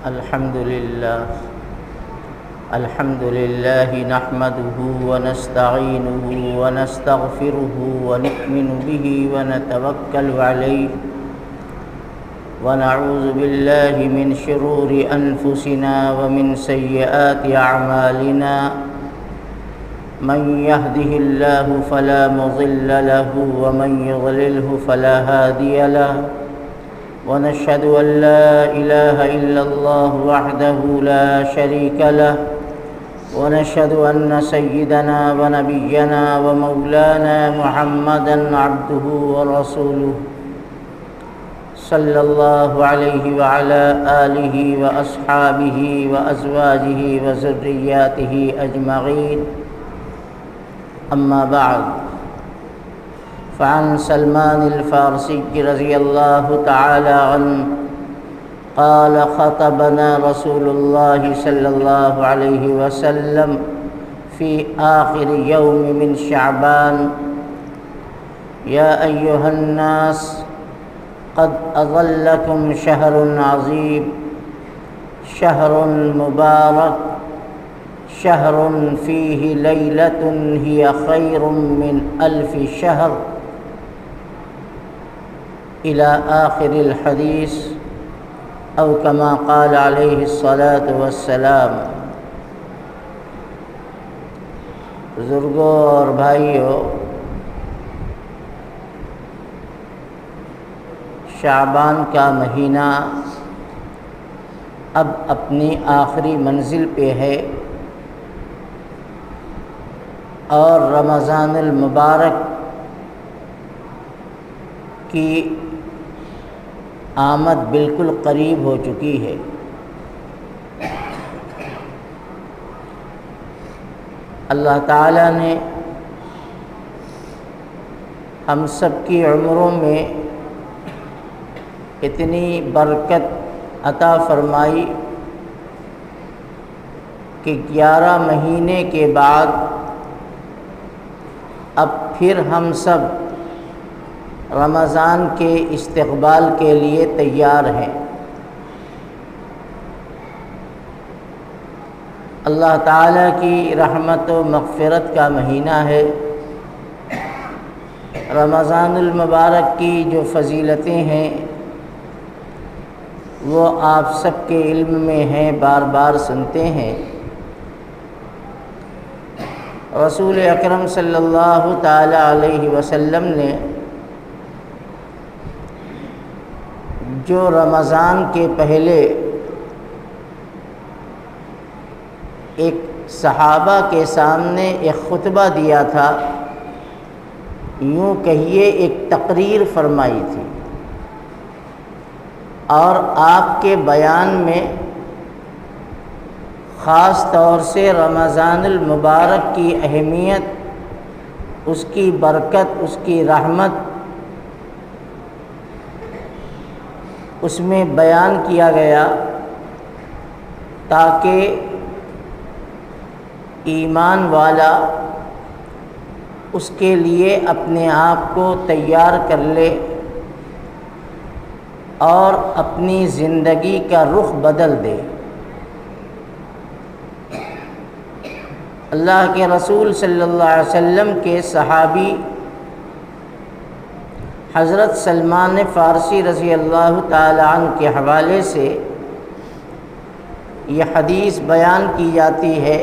الحمد لله نحمده ونستعينه ونستغفره ونؤمن به ونتوكل عليه ونعوذ بالله من شرور أنفسنا ومن سيئات أعمالنا من يهده الله فلا مضل له ومن يضلله فلا هادي له ونشهد أن لا إله إلا الله وحده لا شريك له ونشهد أن سيدنا ونبينا ومولانا محمدا عبده ورسوله صلى الله عليه وعلى آله وأصحابه وأزواجه وذرياته أجمعين أما بعد فعن سلمان الفارسي رضي الله تعالى عنه قال خطبنا رسول الله صلى الله عليه وسلم في آخر يوم من شعبان يا أيها الناس قد أظلكم شهر عظيم شهر مبارك شهر فيه ليلة هي خير من 1000 شهر إلى آخر الحديث أو كما قال عليه الصلاة والسلام۔ بزرگوں اور بھائیوں، شعبان کا مہینہ اب اپنی آخری منزل پہ ہے اور رمضان المبارک کی آمد بالکل قریب ہو چکی ہے۔ اللہ تعالیٰ نے ہم سب کی عمروں میں اتنی برکت عطا فرمائی کہ 11 مہینے کے بعد اب پھر ہم سب رمضان کے استقبال کے لیے تیار ہیں۔ اللہ تعالیٰ کی رحمت و مغفرت کا مہینہ ہے۔ رمضان المبارک کی جو فضیلتیں ہیں وہ آپ سب کے علم میں ہیں، بار بار سنتے ہیں۔ رسول اکرم صلی اللہ تعالی علیہ وسلم نے جو رمضان کے پہلے ایک صحابہ کے سامنے ایک خطبہ دیا تھا، یوں کہیے ایک تقریر فرمائی تھی، اور آپ کے بیان میں خاص طور سے رمضان المبارک کی اہمیت، اس کی برکت، اس کی رحمت اس میں بیان کیا گیا تاکہ ایمان والا اس کے لیے اپنے آپ کو تیار کر لے اور اپنی زندگی کا رخ بدل دے۔ اللہ کے رسول صلی اللہ علیہ وسلم کے صحابی حضرت سلمان فارسی رضی اللہ تعالی عنہ کے حوالے سے یہ حدیث بیان کی جاتی ہے۔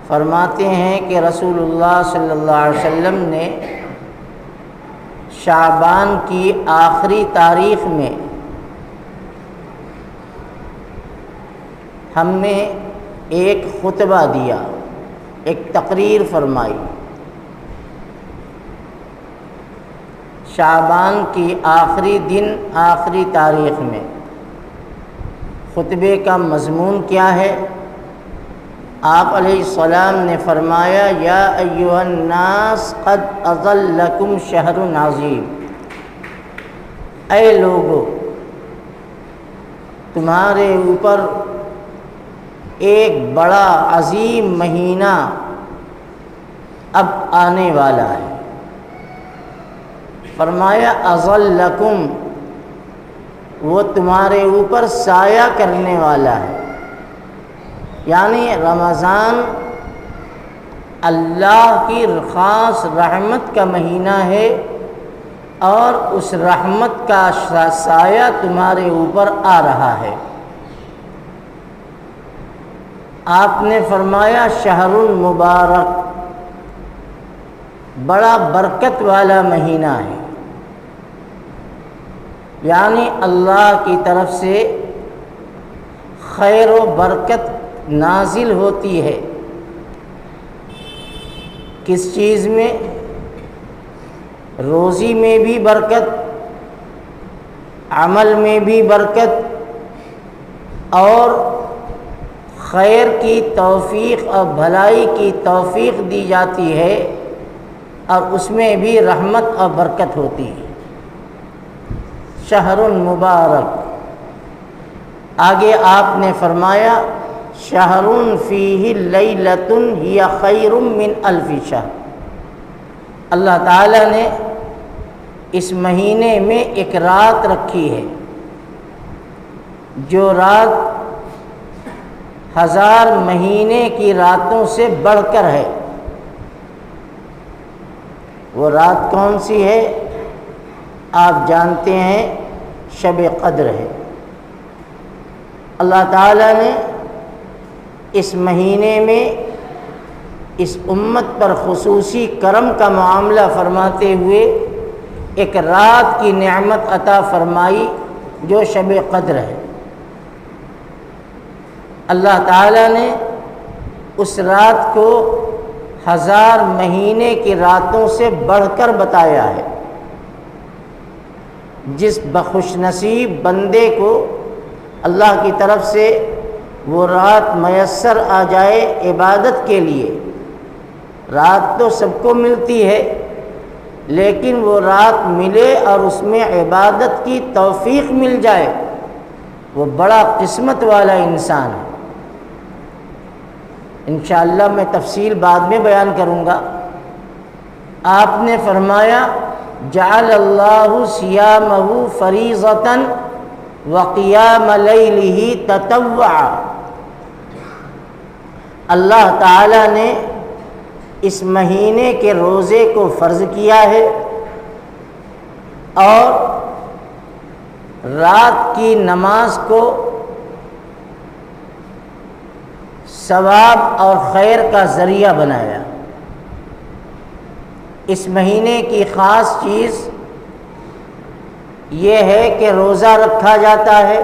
فرماتے ہیں کہ رسول اللہ صلی اللہ علیہ وسلم نے شعبان کی آخری تاریخ میں ہم نے ایک خطبہ دیا، ایک تقریر فرمائی۔ شعبان کی آخری دن، آخری تاریخ میں خطبے کا مضمون کیا ہے؟ آپ علیہ السلام نے فرمایا یا ایھا الناس قد اظلکم شہر عظیم، اے لوگو تمہارے اوپر ایک بڑا عظیم مہینہ اب آنے والا ہے۔ فرمایا اظلکم، وہ تمہارے اوپر سایہ کرنے والا ہے۔ یعنی رمضان اللہ کی خاص رحمت کا مہینہ ہے، اور اس رحمت کا سایہ تمہارے اوپر آ رہا ہے۔ آپ نے فرمایا شہر المبارک، بڑا برکت والا مہینہ ہے، یعنی اللہ کی طرف سے خیر و برکت نازل ہوتی ہے۔ کس چیز میں؟ روزی میں بھی برکت، عمل میں بھی برکت، اور خیر کی توفیق اور بھلائی کی توفیق دی جاتی ہے، اور اس میں بھی رحمت اور برکت ہوتی ہے۔ شہر مبارک۔ آگے آپ نے فرمایا شہر فیہ لیلۃ ہی خیر من الف شہر۔ اللہ تعالیٰ نے اس مہینے میں ایک رات رکھی ہے، جو رات 1000 مہینے کی راتوں سے بڑھ کر ہے۔ وہ رات کون سی ہے؟ آپ جانتے ہیں شب قدر ہے۔ اللہ تعالیٰ نے اس مہینے میں اس امت پر خصوصی کرم کا معاملہ فرماتے ہوئے ایک رات کی نعمت عطا فرمائی جو شب قدر ہے۔ اللہ تعالیٰ نے اس رات کو 1000 مہینے کی راتوں سے بڑھ کر بتایا ہے۔ جس بخوش نصیب بندے کو اللہ کی طرف سے وہ رات میسر آ جائے عبادت کے لیے، رات تو سب کو ملتی ہے، لیکن وہ رات ملے اور اس میں عبادت کی توفیق مل جائے، وہ بڑا قسمت والا انسان ہے۔ انشاءاللہ میں تفصیل بعد میں بیان کروں گا۔ آپ نے فرمایا جعل اللہ صیامہ فریضۃ وقیام لیلہ تطوعا۔ اللہ تعالیٰ نے اس مہینے کے روزے کو فرض کیا ہے، اور رات کی نماز کو ثواب اور خیر کا ذریعہ بنایا۔ اس مہینے کی خاص چیز یہ ہے کہ روزہ رکھا جاتا ہے،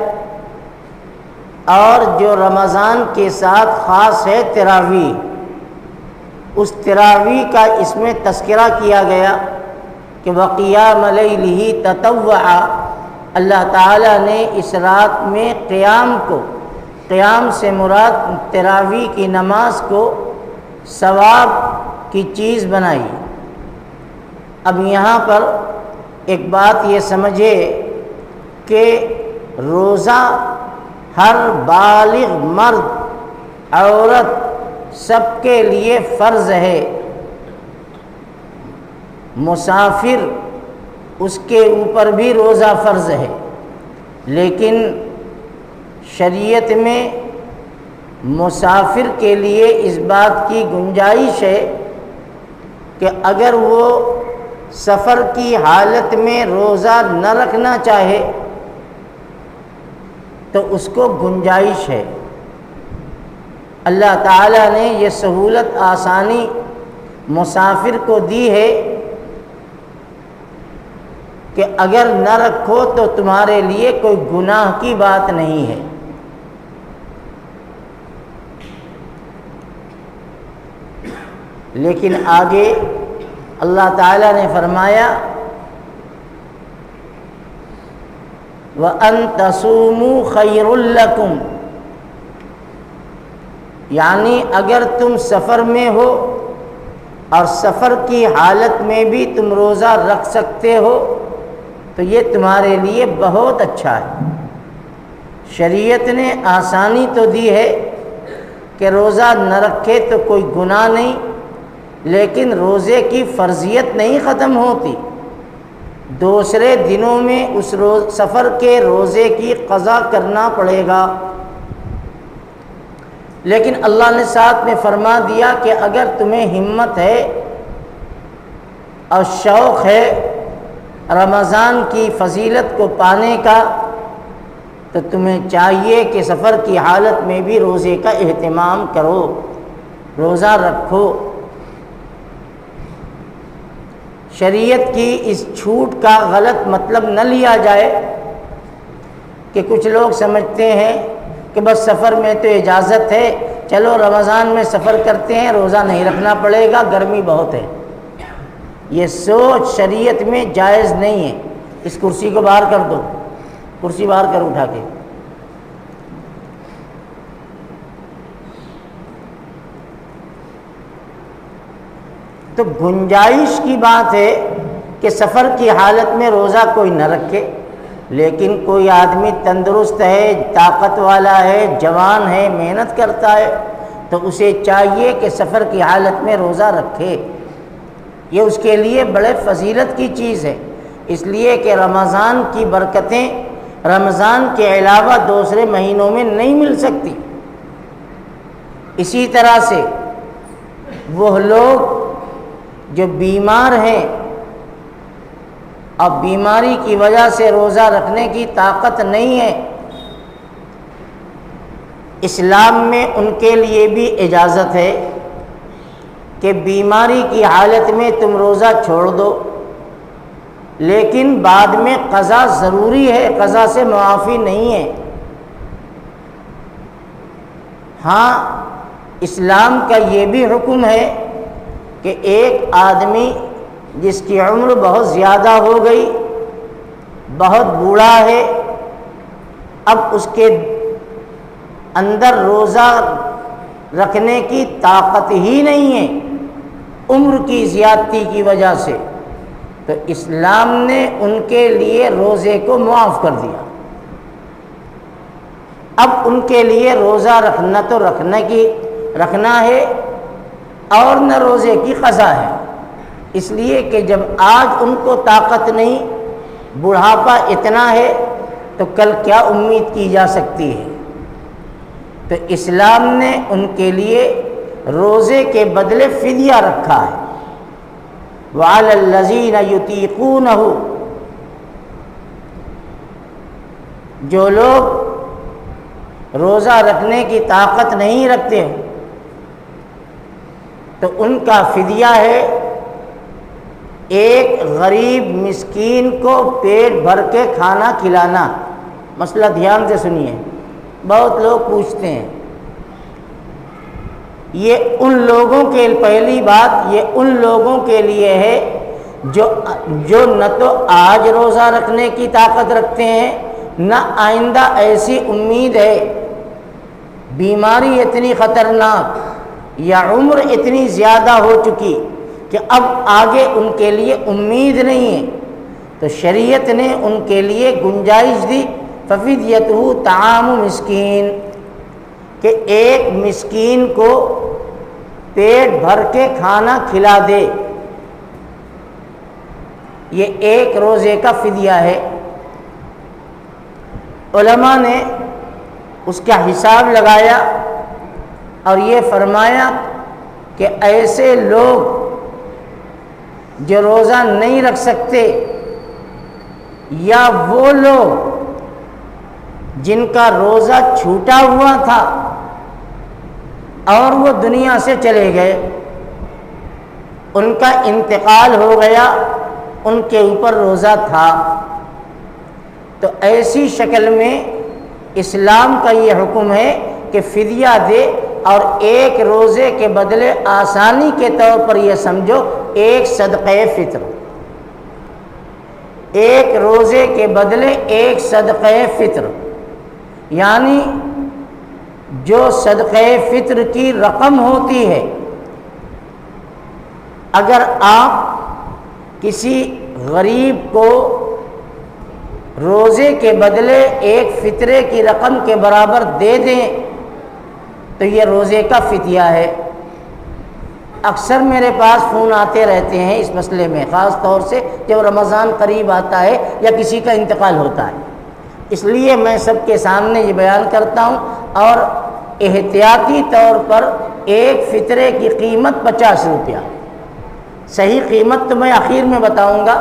اور جو رمضان کے ساتھ خاص ہے تراویح، اس تراویح کا اس میں تذکرہ کیا گیا کہ وقیام لیلہ تطوعا۔ اللہ تعالیٰ نے اس رات میں قیام کو، قیام سے مراد تراویح کی نماز کو ثواب کی چیز بنائی۔ اب یہاں پر ایک بات یہ سمجھے کہ روزہ ہر بالغ مرد عورت سب کے لیے فرض ہے۔ مسافر اس کے اوپر بھی روزہ فرض ہے، لیکن شریعت میں مسافر کے لیے اس بات کی گنجائش ہے کہ اگر وہ سفر کی حالت میں روزہ نہ رکھنا چاہے تو اس کو گنجائش ہے۔ اللہ تعالیٰ نے یہ سہولت آسانی مسافر کو دی ہے کہ اگر نہ رکھو تو تمہارے لیے کوئی گناہ کی بات نہیں ہے۔ لیکن آگے اللہ تعالیٰ نے فرمایا وَأَن تَصُومُوا خَيْرٌ لَكُمْ، یعنی اگر تم سفر میں ہو اور سفر کی حالت میں بھی تم روزہ رکھ سکتے ہو تو یہ تمہارے لیے بہت اچھا ہے۔ شریعت نے آسانی تو دی ہے کہ روزہ نہ رکھے تو کوئی گناہ نہیں، لیکن روزے کی فرضیت نہیں ختم ہوتی۔ دوسرے دنوں میں اس سفر کے روزے کی قضا کرنا پڑے گا۔ لیکن اللہ نے ساتھ میں فرما دیا کہ اگر تمہیں ہمت ہے اور شوق ہے رمضان کی فضیلت کو پانے کا، تو تمہیں چاہیے کہ سفر کی حالت میں بھی روزے کا اہتمام کرو، روزہ رکھو۔ شریعت کی اس چھوٹ کا غلط مطلب نہ لیا جائے کہ کچھ لوگ سمجھتے ہیں کہ بس سفر میں تو اجازت ہے، چلو رمضان میں سفر کرتے ہیں، روزہ نہیں رکھنا پڑے گا، گرمی بہت ہے۔ یہ سوچ شریعت میں جائز نہیں ہے۔ اس کرسی کو باہر کر دو، کرسی باہر کر اٹھا کے۔ تو گنجائش کی بات ہے کہ سفر کی حالت میں روزہ کوئی نہ رکھے، لیکن کوئی آدمی تندرست ہے، طاقت والا ہے، جوان ہے، محنت کرتا ہے، تو اسے چاہیے کہ سفر کی حالت میں روزہ رکھے۔ یہ اس کے لیے بڑے فضیلت کی چیز ہے، اس لیے کہ رمضان کی برکتیں رمضان کے علاوہ دوسرے مہینوں میں نہیں مل سکتی۔ اسی طرح سے وہ لوگ جو بیمار ہیں اور بیماری کی وجہ سے روزہ رکھنے کی طاقت نہیں ہے، اسلام میں ان کے لیے بھی اجازت ہے کہ بیماری کی حالت میں تم روزہ چھوڑ دو، لیکن بعد میں قضا ضروری ہے، قضا سے معافی نہیں ہے۔ ہاں، اسلام کا یہ بھی حکم ہے کہ ایک آدمی جس کی عمر بہت زیادہ ہو گئی، بہت بوڑھا ہے، اب اس کے اندر روزہ رکھنے کی طاقت ہی نہیں ہے عمر کی زیادتی کی وجہ سے، تو اسلام نے ان کے لیے روزے کو معاف کر دیا۔ اب ان کے لیے روزہ رکھنا تو رکھنا ہے اور نہ روزے کی قضا ہے، اس لیے کہ جب آج ان کو طاقت نہیں، بڑھاپا اتنا ہے، تو کل کیا امید کی جا سکتی ہے؟ تو اسلام نے ان کے لیے روزے کے بدلے فدیہ رکھا ہے۔ وَعَلَى الَّذِينَ يُطِيقُونَهُ، جو لوگ روزہ رکھنے کی طاقت نہیں رکھتے تو ان کا فدیہ ہے ایک غریب مسکین کو پیٹ بھر کے کھانا کھلانا۔ مسئلہ دھیان سے سنیے، بہت لوگ پوچھتے ہیں، یہ ان لوگوں کے پہلی بات یہ ان لوگوں کے لیے ہے جو نہ تو آج روزہ رکھنے کی طاقت رکھتے ہیں، نہ آئندہ ایسی امید ہے، بیماری اتنی خطرناک یا عمر اتنی زیادہ ہو چکی کہ اب آگے ان کے لیے امید نہیں ہے، تو شریعت نے ان کے لیے گنجائش دی، ففدیتہ طعام مسکین، کہ ایک مسکین کو پیٹ بھر کے کھانا کھلا دے، یہ ایک روزے کا فدیہ ہے۔ علماء نے اس کا حساب لگایا اور یہ فرمایا کہ ایسے لوگ جو روزہ نہیں رکھ سکتے، یا وہ لوگ جن کا روزہ چھوٹا ہوا تھا اور وہ دنیا سے چلے گئے، ان کا انتقال ہو گیا، ان کے اوپر روزہ تھا، تو ایسی شکل میں اسلام کا یہ حکم ہے کہ فدیہ دے، اور ایک روزے کے بدلے آسانی کے طور پر یہ سمجھو ایک صدقہ فطر، ایک روزے کے بدلے ایک صدقہ فطر، یعنی جو صدقہ فطر کی رقم ہوتی ہے، اگر آپ کسی غریب کو روزے کے بدلے ایک فطرے کی رقم کے برابر دے دیں تو یہ روزے کا فدیہ ہے۔ اکثر میرے پاس فون آتے رہتے ہیں اس مسئلے میں، خاص طور سے جب رمضان قریب آتا ہے یا کسی کا انتقال ہوتا ہے. اس لیے میں سب کے سامنے یہ بیان کرتا ہوں، اور احتیاطی طور پر ایک فطرے کی قیمت 50 روپیہ. صحیح قیمت تو میں آخر میں بتاؤں گا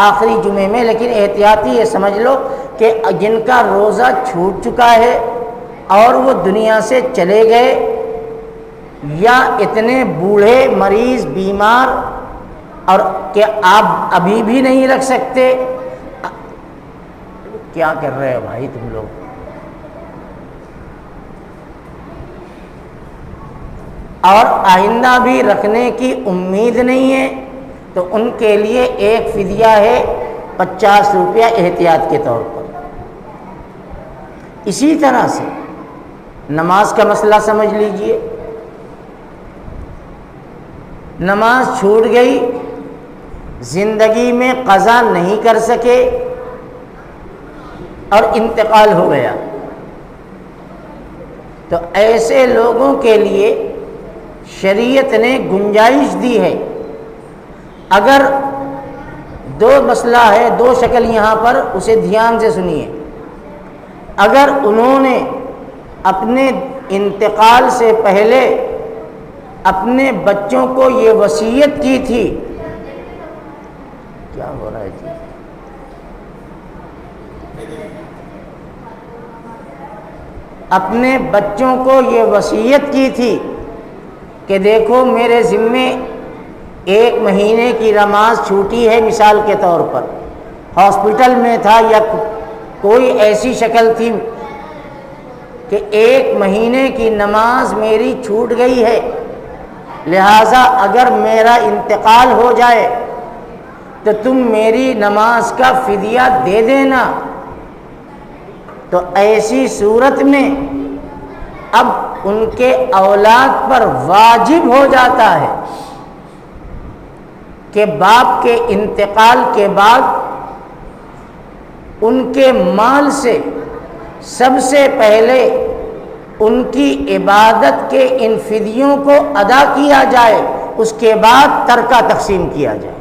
آخری جمعے میں، لیکن احتیاطی یہ سمجھ لو کہ جن کا روزہ چھوٹ چکا ہے اور وہ دنیا سے چلے گئے، یا اتنے بوڑھے مریض بیمار اور کہ آپ ابھی بھی نہیں رکھ سکتے. کیا کر رہے ہو بھائی تم لوگ؟ اور آئندہ بھی رکھنے کی امید نہیں ہے، تو ان کے لیے ایک فدیہ ہے 50 روپیہ احتیاط کے طور پر. اسی طرح سے نماز کا مسئلہ سمجھ لیجئے. نماز چھوٹ گئی، زندگی میں قضا نہیں کر سکے اور انتقال ہو گیا، تو ایسے لوگوں کے لیے شریعت نے گنجائش دی ہے. اگر دو مسئلہ ہے، دو شکل یہاں پر، اسے دھیان سے سنیے. اگر انہوں نے اپنے انتقال سے پہلے اپنے بچوں کو یہ وصیت کی تھی، کیا ہو رہا ہے جی؟ اپنے بچوں کو یہ وصیت کی تھی کہ دیکھو میرے ذمے 1 مہینے کی نماز چھوٹی ہے، مثال کے طور پر ہاسپٹل میں تھا یا کوئی ایسی شکل تھی کہ 1 مہینے کی نماز میری چھوٹ گئی ہے، لہٰذا اگر میرا انتقال ہو جائے تو تم میری نماز کا فدیہ دے دینا. تو ایسی صورت میں اب ان کے اولاد پر واجب ہو جاتا ہے کہ باپ کے انتقال کے بعد ان کے مال سے سب سے پہلے ان کی عبادت کے ان فدیوں کو ادا کیا جائے، اس کے بعد ترکہ تقسیم کیا جائے.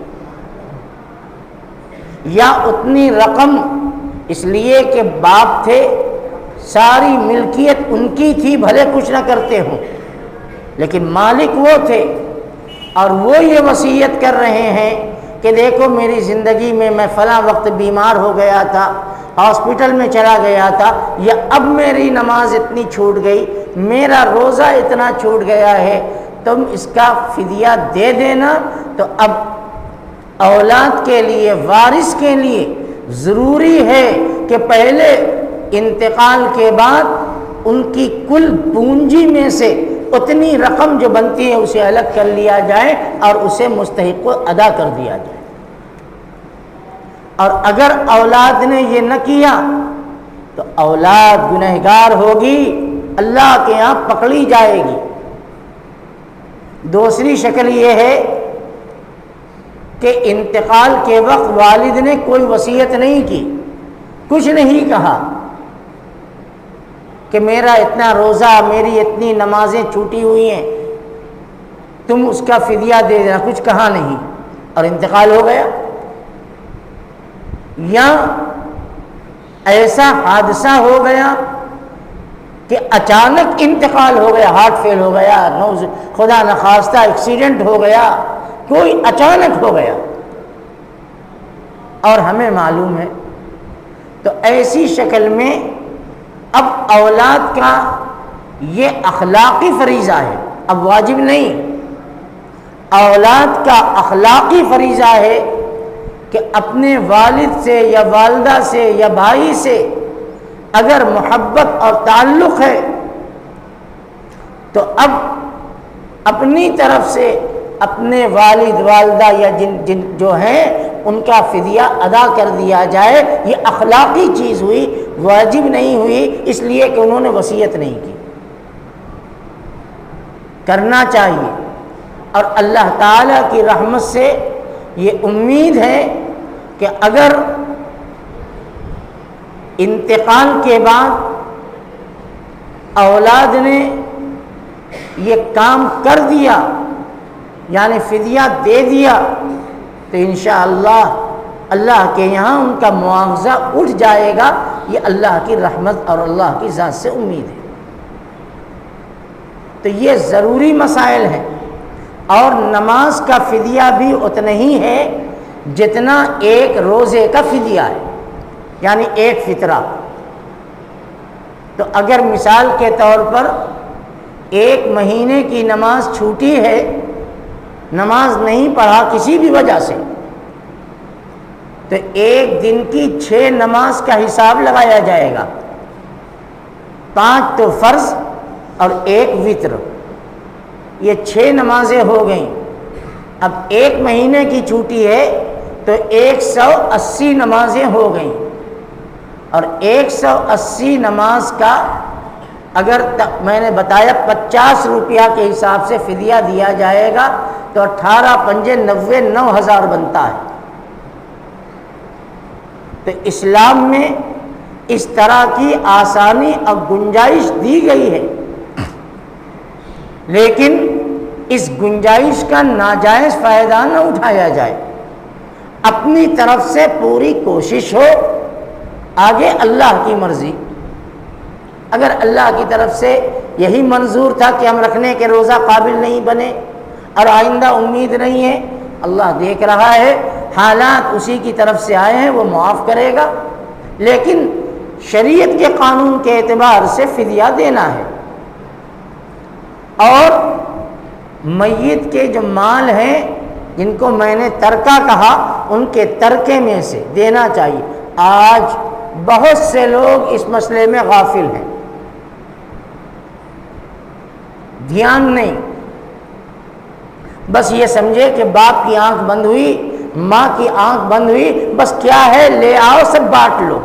یا اتنی رقم، اس لیے کہ باپ تھے، ساری ملکیت ان کی تھی، بھلے کچھ نہ کرتے ہوں لیکن مالک وہ تھے، اور وہ یہ وصیت کر رہے ہیں کہ دیکھو میری زندگی میں فلاں وقت بیمار ہو گیا تھا، ہاسپٹل میں چلا گیا تھا، یا اب میری نماز اتنی چھوٹ گئی، میرا روزہ اتنا چھوٹ گیا ہے، تم اس کا فدیہ دے دینا. تو اب اولاد کے لیے، وارث کے لیے ضروری ہے کہ پہلے انتقال کے بعد ان کی کل پونجی میں سے اتنی رقم جو بنتی ہے اسے الگ کر لیا جائے اور اسے مستحق کو ادا کر دیا جائے. اور اگر اولاد نے یہ نہ کیا تو اولاد گنہگار ہوگی، اللہ کے یہاں پکڑی جائے گی. دوسری شکل یہ ہے کہ انتقال کے وقت والد نے کوئی وصیت نہیں کی، کچھ نہیں کہا کہ میرا اتنا روزہ، میری اتنی نمازیں چھوٹی ہوئی ہیں، تم اس کا فدیہ دے دینا، کچھ کہا نہیں، اور انتقال ہو گیا. یا ایسا حادثہ ہو گیا کہ اچانک انتقال ہو گیا، ہارٹ فیل ہو گیا، خدا نخواستہ ایکسیڈنٹ ہو گیا، کوئی اچانک ہو گیا اور ہمیں معلوم ہے، تو ایسی شکل میں اب اولاد کا یہ اخلاقی فریضہ ہے، اب واجب نہیں، اولاد کا اخلاقی فریضہ ہے کہ اپنے والد سے یا والدہ سے یا بھائی سے اگر محبت اور تعلق ہے تو اب اپنی طرف سے اپنے والد والدہ یا جن جو ہیں ان کا فدیہ ادا کر دیا جائے. یہ اخلاقی چیز ہوئی، واجب نہیں ہوئی، اس لیے کہ انہوں نے وصیت نہیں کی. کرنا چاہیے، اور اللہ تعالیٰ کی رحمت سے یہ امید ہے کہ اگر انتقال کے بعد اولاد نے یہ کام کر دیا یعنی فدیہ دے دیا تو انشاءاللہ اللہ کے یہاں ان کا معاوضہ اٹھ جائے گا. یہ اللہ کی رحمت اور اللہ کی ذات سے امید ہے. تو یہ ضروری مسائل ہیں. اور نماز کا فدیہ بھی اتنا ہی ہے جتنا ایک روزے کا فدیہ ہے، یعنی ایک فطرہ. تو اگر مثال کے طور پر ایک مہینے کی نماز چھوٹی ہے، نماز نہیں پڑھا کسی بھی وجہ سے، تو ایک دن کی 6 نماز کا حساب لگایا جائے گا. 5 تو فرض اور 1 وتر، یہ 6 نمازیں ہو گئیں. اب ایک مہینے کی چھٹی ہے تو 180 نمازیں ہو گئیں. اور 180 نماز کا اگر میں نے بتایا 50 روپیہ کے حساب سے فدیہ دیا جائے گا تو 18 پنجے 90 9,000 بنتا ہے. تو اسلام میں اس طرح کی آسانی اور گنجائش دی گئی ہے، لیکن اس گنجائش کا ناجائز فائدہ نہ اٹھایا جائے. اپنی طرف سے پوری کوشش ہو، آگے اللہ کی مرضی. اگر اللہ کی طرف سے یہی منظور تھا کہ ہم رکھنے کے روزہ قابل نہیں بنے اور آئندہ امید نہیں ہے، اللہ دیکھ رہا ہے، حالات اسی کی طرف سے آئے ہیں، وہ معاف کرے گا. لیکن شریعت کے قانون کے اعتبار سے فدیہ دینا ہے. اور میت کے جو مال ہیں جن کو میں نے ترکہ کہا، ان کے ترکے میں سے دینا چاہیے. آج بہت سے لوگ اس مسئلے میں غافل ہیں، دھیان نہیں. بس یہ سمجھے کہ باپ کی آنکھ بند ہوئی، ماں کی آنکھ بند ہوئی، بس کیا ہے لے آؤ سب بانٹ لو.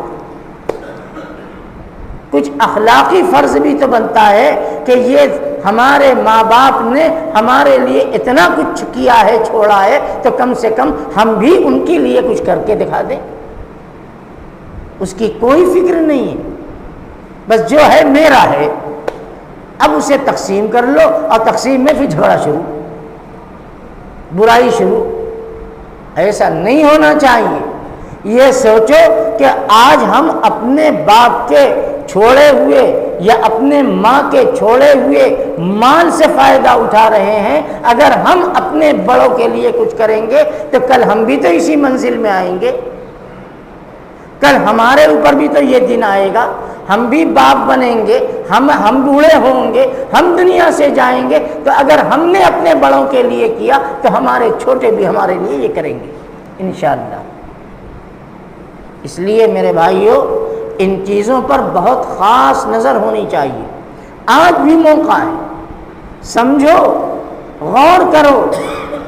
کچھ اخلاقی فرض بھی تو بنتا ہے کہ یہ ہمارے ماں باپ نے ہمارے لیے اتنا کچھ کیا ہے، چھوڑا ہے، تو کم سے کم ہم بھی ان کے لیے کچھ کر کے دکھا دیں. اس کی کوئی فکر نہیں ہے، بس جو ہے میرا ہے. اب اسے تقسیم کر لو اور تقسیم میں پھر جھگڑا شروع، برائی شروع. ایسا نہیں ہونا چاہیے. یہ سوچو کہ آج ہم اپنے باپ کے چھوڑے ہوئے یا اپنے ماں کے چھوڑے ہوئے مال سے فائدہ اٹھا رہے ہیں. اگر ہم اپنے بڑوں کے لیے کچھ کریں گے تو کل ہم بھی تو اسی منزل میں آئیں گے. کل ہمارے اوپر بھی تو یہ دن آئے گا، ہم بھی باپ بنیں گے، ہم بوڑھے ہوں گے، ہم دنیا سے جائیں گے. تو اگر ہم نے اپنے بڑوں کے لیے کیا تو ہمارے چھوٹے بھی ہمارے لیے یہ کریں گے انشاءاللہ. اس لیے میرے بھائیوں، ان چیزوں پر بہت خاص نظر ہونی چاہیے. آج بھی موقع ہے، سمجھو، غور کرو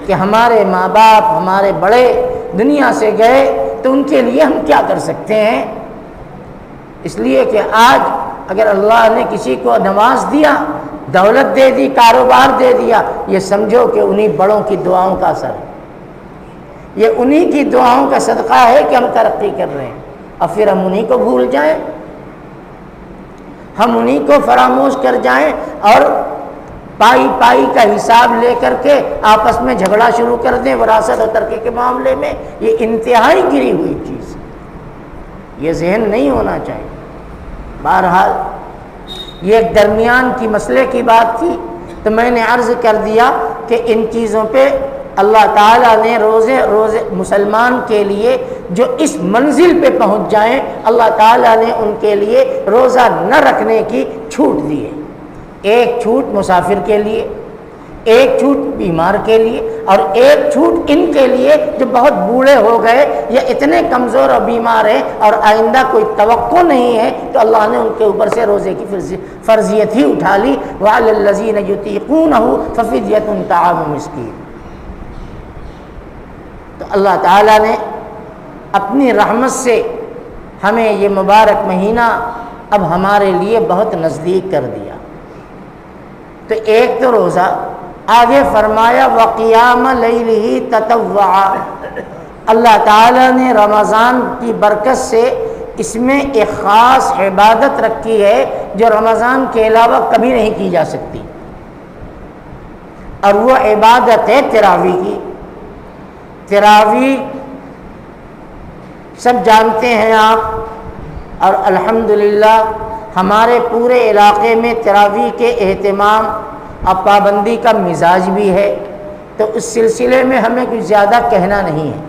کہ ہمارے ماں باپ، ہمارے بڑے دنیا سے گئے تو ان کے لیے ہم کیا کر سکتے ہیں. اس لیے کہ آج اگر اللہ نے کسی کو نواز دیا، دولت دے دی، کاروبار دے دیا، یہ سمجھو کہ انہی بڑوں کی دعاؤں کا اثر ہے. یہ انہی کی دعاؤں کا صدقہ ہے کہ ہم ترقی کر رہے ہیں. اور پھر ہم انہی کو بھول جائیں، ہم انہی کو فراموش کر جائیں اور پائی پائی کا حساب لے کر کے آپس میں جھگڑا شروع کر دیں وراثت اور ترکے کے معاملے میں. یہ انتہائی گری ہوئی چیز، یہ ذہن نہیں ہونا چاہیے. بہرحال یہ ایک درمیان کی مسئلے کی بات تھی، تو میں نے عرض کر دیا کہ ان چیزوں پہ اللہ تعالیٰ نے روزے مسلمان کے لیے جو اس منزل پہ پہنچ جائیں، اللہ تعالیٰ نے ان کے لیے روزہ نہ رکھنے کی چھوٹ دی ہے. ایک چھوٹ مسافر کے لیے، ایک چھوٹ بیمار کے لیے، اور ایک چھوٹ ان کے لیے جو بہت بوڑھے ہو گئے یا اتنے کمزور اور بیمار ہیں اور آئندہ کوئی توقع نہیں ہے، تو اللہ نے ان کے اوپر سے روزے کی فرضیت ہی اٹھا لی. وَعَلَى الَّذِينَ يُطِيقُونَهُ فَفِدْيَةٌ طَعَامُ مِسْكِينٍ. تو اللہ تعالیٰ نے اپنی رحمت سے ہمیں یہ مبارک مہینہ اب ہمارے لیے بہت نزدیک کر دیا. تو ایک تو روزہ، آگے فرمایا وَقِيَامَ لَيْلِهِ تَطَوَّعًا. اللہ تعالیٰ نے رمضان کی برکت سے اس میں ایک خاص عبادت رکھی ہے جو رمضان کے علاوہ کبھی نہیں کی جا سکتی. اور وہ عبادت ہے تراویح کی۔ تراویح سب جانتے ہیں آپ، اور الحمدللہ ہمارے پورے علاقے میں تراویح کے اہتمام اور پابندی کا مزاج بھی ہے، تو اس سلسلے میں ہمیں کچھ زیادہ کہنا نہیں ہے،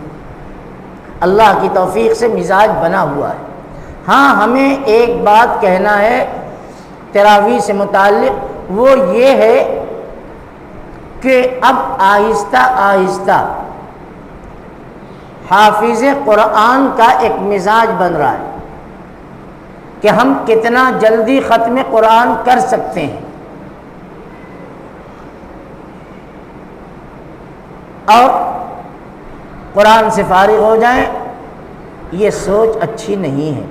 اللہ کی توفیق سے مزاج بنا ہوا ہے۔ ہاں ہمیں ایک بات کہنا ہے تراویح سے متعلق، وہ یہ ہے کہ اب آہستہ آہستہ حافظ قرآن کا ایک مزاج بن رہا ہے کہ ہم کتنا جلدی ختم قرآن کر سکتے ہیں، اور قرآن سے فارغ ہو جائیں۔ یہ سوچ اچھی نہیں ہے۔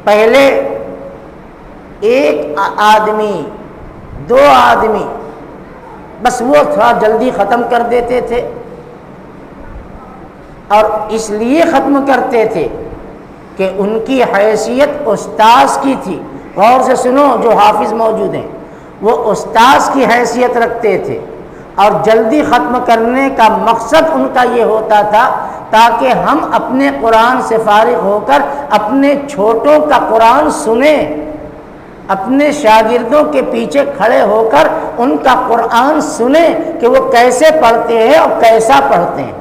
پہلے ایک آدمی، دو آدمی بس وہ تھوڑا جلدی ختم کر دیتے تھے، اور اس لیے ختم کرتے تھے کہ ان کی حیثیت استاذ کی تھی۔ غور سے سنو جو حافظ موجود ہیں، وہ استاذ کی حیثیت رکھتے تھے، اور جلدی ختم کرنے کا مقصد ان کا یہ ہوتا تھا تاکہ ہم اپنے قرآن سے فارغ ہو کر اپنے چھوٹوں کا قرآن سنیں، اپنے شاگردوں کے پیچھے کھڑے ہو کر ان کا قرآن سنیں کہ وہ کیسے پڑھتے ہیں اور کیسا پڑھتے ہیں،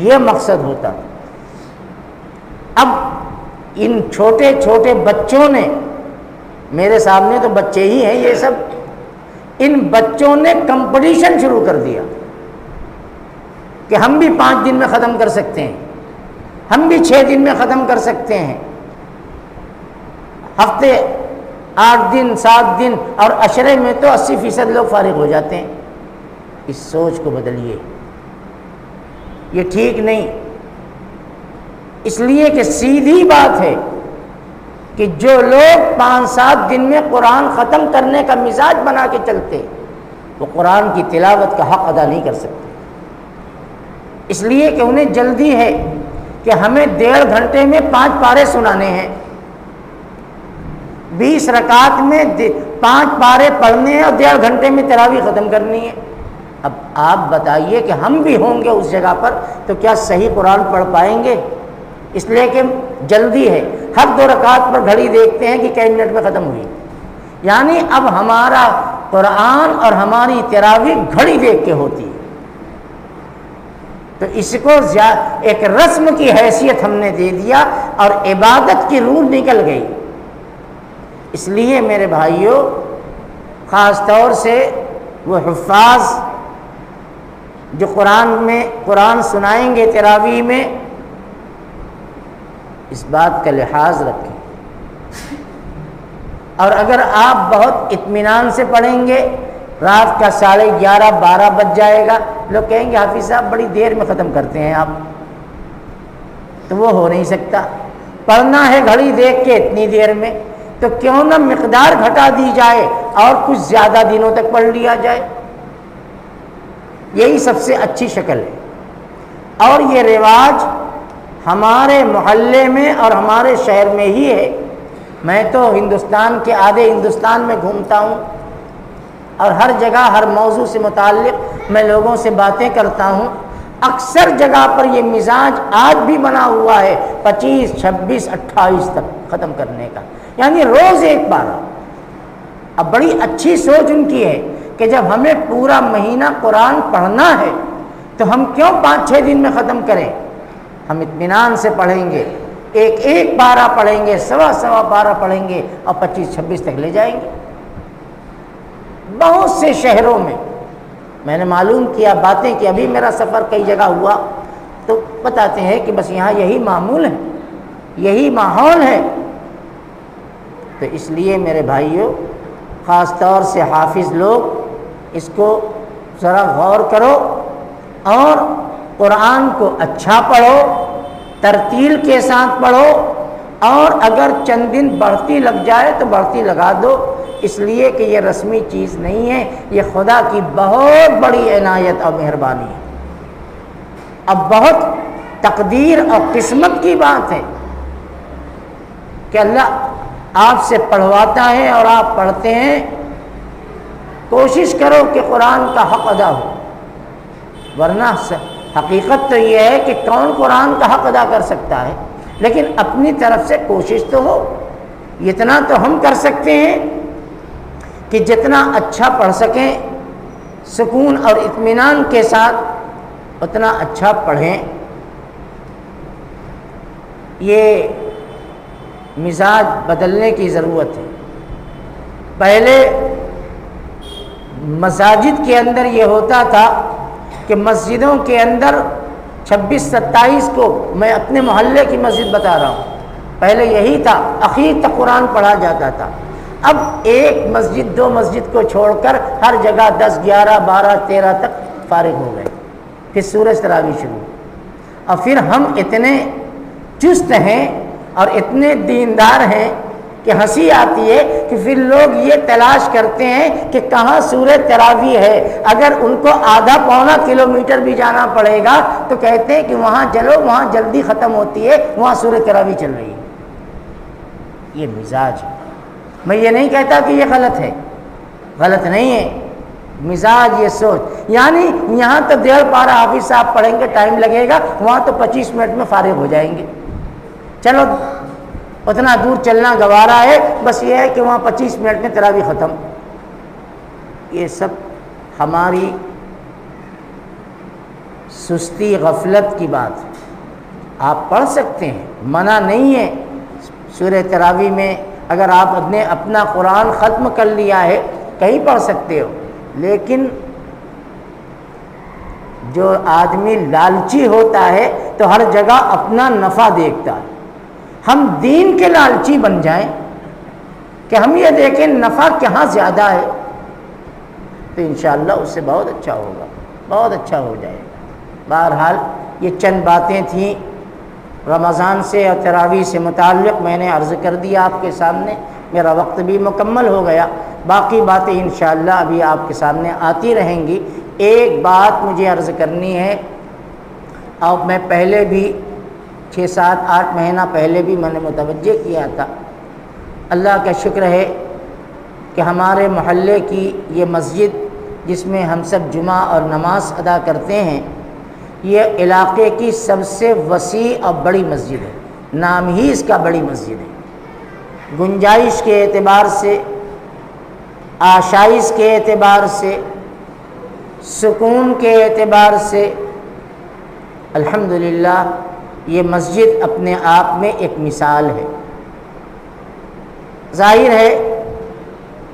یہ مقصد ہوتا تھا۔ اب ان چھوٹے چھوٹے بچوں نے، میرے سامنے تو بچے ہی ہیں یہ سب، ان بچوں نے کمپٹیشن شروع کر دیا کہ ہم بھی 5 دن میں ختم کر سکتے ہیں، ہم بھی 6 دن میں ختم کر سکتے ہیں، ہفتے 8 دن 7 دن، اور عشرے میں تو 80% لوگ فارغ ہو جاتے ہیں۔ اس سوچ کو بدلیے، یہ ٹھیک نہیں، اس لیے کہ سیدھی بات ہے کہ جو لوگ 5-7 دن میں قرآن ختم کرنے کا مزاج بنا کے چلتے، وہ قرآن کی تلاوت کا حق ادا نہیں کر سکتے، اس لیے کہ انہیں جلدی ہے کہ ہمیں 1.5 گھنٹے میں 5 پارے سنانے ہیں، 20 رکعت میں 5 پارے پڑھنے ہیں، اور 1.5 گھنٹے میں تراویح ختم کرنی ہے۔ اب آپ بتائیے کہ ہم بھی ہوں گے اس جگہ پر تو کیا صحیح قرآن پڑھ پائیں گے؟ اس لیے کہ جلدی ہے، ہر 2 رکعت پر گھڑی دیکھتے ہیں کہ کئی منٹ میں ختم ہوئی، یعنی اب ہمارا قرآن اور ہماری تراویح گھڑی دیکھ کے ہوتی ہے، تو اس کو ایک رسم کی حیثیت ہم نے دے دیا اور عبادت کی روح نکل گئی۔ اس لیے میرے بھائیوں، خاص طور سے وہ حفاظ جو قرآن سنائیں گے تراویح میں، اس بات کا لحاظ رکھیں، اور اگر آپ بہت اطمینان سے پڑھیں گے، رات کا 11:30 12 بج جائے گا، لوگ کہیں گے حافظ صاحب بڑی دیر میں ختم کرتے ہیں آپ، تو وہ ہو نہیں سکتا۔ پڑھنا ہے گھڑی دیکھ کے اتنی دیر میں، تو کیوں نہ مقدار گھٹا دی جائے اور کچھ زیادہ دنوں تک پڑھ لیا جائے، یہی سب سے اچھی شکل ہے۔ اور یہ رواج ہمارے محلے میں اور ہمارے شہر میں ہی ہے۔ میں تو ہندوستان کے آدھے ہندوستان میں گھومتا ہوں، اور ہر جگہ ہر موضوع سے متعلق میں لوگوں سے باتیں کرتا ہوں، اکثر جگہ پر یہ مزاج آج بھی بنا ہوا ہے 25 26 28 تک ختم کرنے کا، یعنی روز ایک بار۔ اب بڑی اچھی سوچ ان کی ہے کہ جب ہمیں پورا مہینہ قرآن پڑھنا ہے تو ہم کیوں 5-6 دن میں ختم کریں، ہم اطمینان سے پڑھیں گے، ایک پارہ پڑھیں گے، سوا پارہ پڑھیں گے، اور 25-26 تک لے جائیں گے۔ بہت سے شہروں میں نے معلوم کیا، باتیں کی، ابھی میرا سفر کئی جگہ ہوا تو بتاتے ہیں کہ بس یہاں یہی معمول ہے، یہی ماحول ہے۔ تو اس لیے میرے بھائیوں، خاص طور سے حافظ لوگ اس کو ذرا غور کرو، اور قرآن کو اچھا پڑھو، ترتیل کے ساتھ پڑھو، اور اگر چند دن بڑھتی لگ جائے تو بڑھتی لگا دو، اس لیے کہ یہ رسمی چیز نہیں ہے، یہ خدا کی بہت بڑی عنایت اور مہربانی ہے۔ اب بہت تقدیر اور قسمت کی بات ہے کہ اللہ آپ سے پڑھواتا ہے اور آپ پڑھتے ہیں۔ کوشش کرو کہ قرآن کا حق ادا ہو، ورنہ حقیقت تو یہ ہے کہ کون قرآن کا حق ادا کر سکتا ہے، لیکن اپنی طرف سے کوشش تو ہو۔ اتنا تو ہم کر سکتے ہیں کہ جتنا اچھا پڑھ سکیں سکون اور اطمینان کے ساتھ اتنا اچھا پڑھیں۔ یہ مزاج بدلنے کی ضرورت ہے۔ پہلے مساجد کے اندر یہ ہوتا تھا کہ مسجدوں کے اندر 26-27 کو، میں اپنے محلے کی مسجد بتا رہا ہوں، پہلے یہی تھا، اخیر تک قرآن پڑھا جاتا تھا۔ اب ایک مسجد 2 مسجد کو چھوڑ کر ہر جگہ 10, 11, 12, 13 تک فارغ ہو گئے، پھر سورج تراویح شروع، اور پھر ہم اتنے چست ہیں اور اتنے دیندار ہیں کہ ہنسی آتی ہے کہ پھر لوگ یہ تلاش کرتے ہیں کہ کہاں سورج تراویح ہے۔ اگر ان کو آدھا پونا کلومیٹر بھی جانا پڑے گا تو کہتے ہیں کہ وہاں چلو، وہاں جلدی ختم ہوتی ہے، وہاں سورج تراویح چل رہی ہے۔ یہ مزاج ہے۔ میں یہ نہیں کہتا کہ یہ غلط ہے، غلط نہیں ہے، مزاج یہ سوچ، یعنی یہاں تو 1.5 پارہ حافظ صاحب پڑھیں گے، ٹائم لگے گا، وہاں تو 25 منٹ میں فارغ ہو جائیں گے، چلو اتنا دور چلنا گوارا ہے، بس یہ ہے کہ وہاں 25 منٹ میں تراویح ختم۔ یہ سب ہماری سستی غفلت کی بات ہے۔ آپ پڑھ سکتے ہیں، منع نہیں ہے، سورہ تراویح میں اگر آپ نے اپنا قرآن ختم کر لیا ہے کہیں پڑھ سکتے ہو، لیکن جو آدمی لالچی ہوتا ہے تو ہر جگہ اپنا نفع دیکھتا ہے۔ ہم دین کے لالچی بن جائیں کہ ہم یہ دیکھیں نفع کہاں زیادہ ہے، تو انشاءاللہ اس سے بہت اچھا ہوگا، بہت اچھا ہو جائے گا۔ بہرحال یہ چند باتیں تھیں رمضان سے اور تراویح سے متعلق، میں نے عرض کر دیا آپ کے سامنے، میرا وقت بھی مکمل ہو گیا، باقی باتیں انشاءاللہ ابھی آپ کے سامنے آتی رہیں گی۔ ایک بات مجھے عرض کرنی ہے، اور میں پہلے بھی 6, 7, 8 مہینہ پہلے بھی میں نے متوجہ کیا تھا۔ اللہ کا شکر ہے کہ ہمارے محلے کی یہ مسجد جس میں ہم سب جمعہ اور نماز ادا کرتے ہیں، یہ علاقے کی سب سے وسیع اور بڑی مسجد ہے، نام ہی اس کا بڑی مسجد ہے۔ گنجائش کے اعتبار سے، آشائش کے اعتبار سے، سکون کے اعتبار سے، الحمدللہ یہ مسجد اپنے آپ میں ایک مثال ہے۔ ظاہر ہے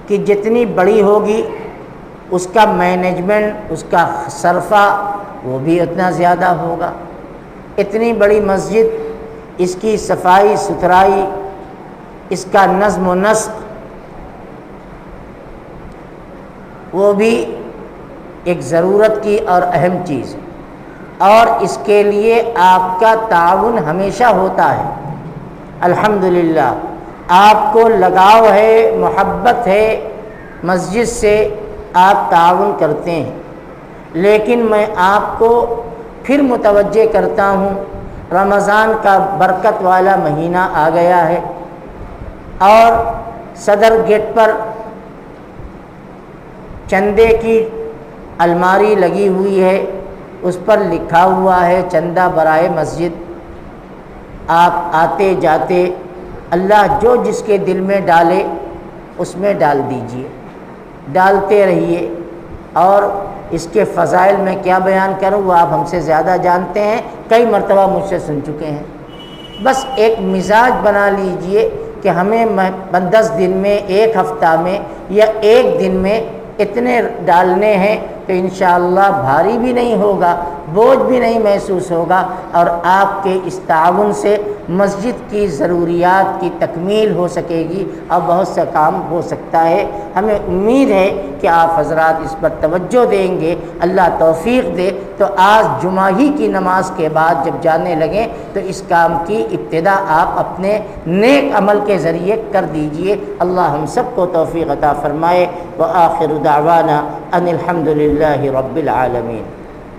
کہ جتنی بڑی ہوگی اس کا مینجمنٹ، اس کا صرفہ وہ بھی اتنا زیادہ ہوگا۔ اتنی بڑی مسجد، اس کی صفائی ستھرائی، اس کا نظم و نسق، وہ بھی ایک ضرورت کی اور اہم چیز ہے، اور اس کے لیے آپ کا تعاون ہمیشہ ہوتا ہے۔ الحمدللہ آپ کو لگاؤ ہے، محبت ہے مسجد سے، آپ تعاون کرتے ہیں، لیکن میں آپ کو پھر متوجہ کرتا ہوں، رمضان کا برکت والا مہینہ آ گیا ہے، اور صدر گیٹ پر چندے کی الماری لگی ہوئی ہے، اس پر لکھا ہوا ہے چندہ برائے مسجد۔ آپ آتے جاتے اللہ جو جس کے دل میں ڈالے اس میں ڈال دیجئے، ڈالتے رہیے، اور اس کے فضائل میں کیا بیان کروں وہ آپ ہم سے زیادہ جانتے ہیں، کئی مرتبہ مجھ سے سن چکے ہیں۔ بس ایک مزاج بنا لیجئے کہ ہمیں 10 دن میں، ایک ہفتہ میں یا ایک دن میں اتنے ڈالنے ہیں، تو انشاءاللہ بھاری بھی نہیں ہوگا، بوجھ بھی نہیں محسوس ہوگا، اور آپ کے اس تعاون سے مسجد کی ضروریات کی تکمیل ہو سکے گی اور بہت سا کام ہو سکتا ہے۔ ہمیں امید ہے کہ آپ حضرات اس پر توجہ دیں گے، اللہ توفیق دے تو آج جمعہ ہی کی نماز کے بعد جب جانے لگیں تو اس کام کی ابتدا آپ اپنے نیک عمل کے ذریعے کر دیجئے۔ اللہ ہم سب کو توفیق عطا فرمائے۔ وآخر دعوانا ان الحمد للہ رب العالمین۔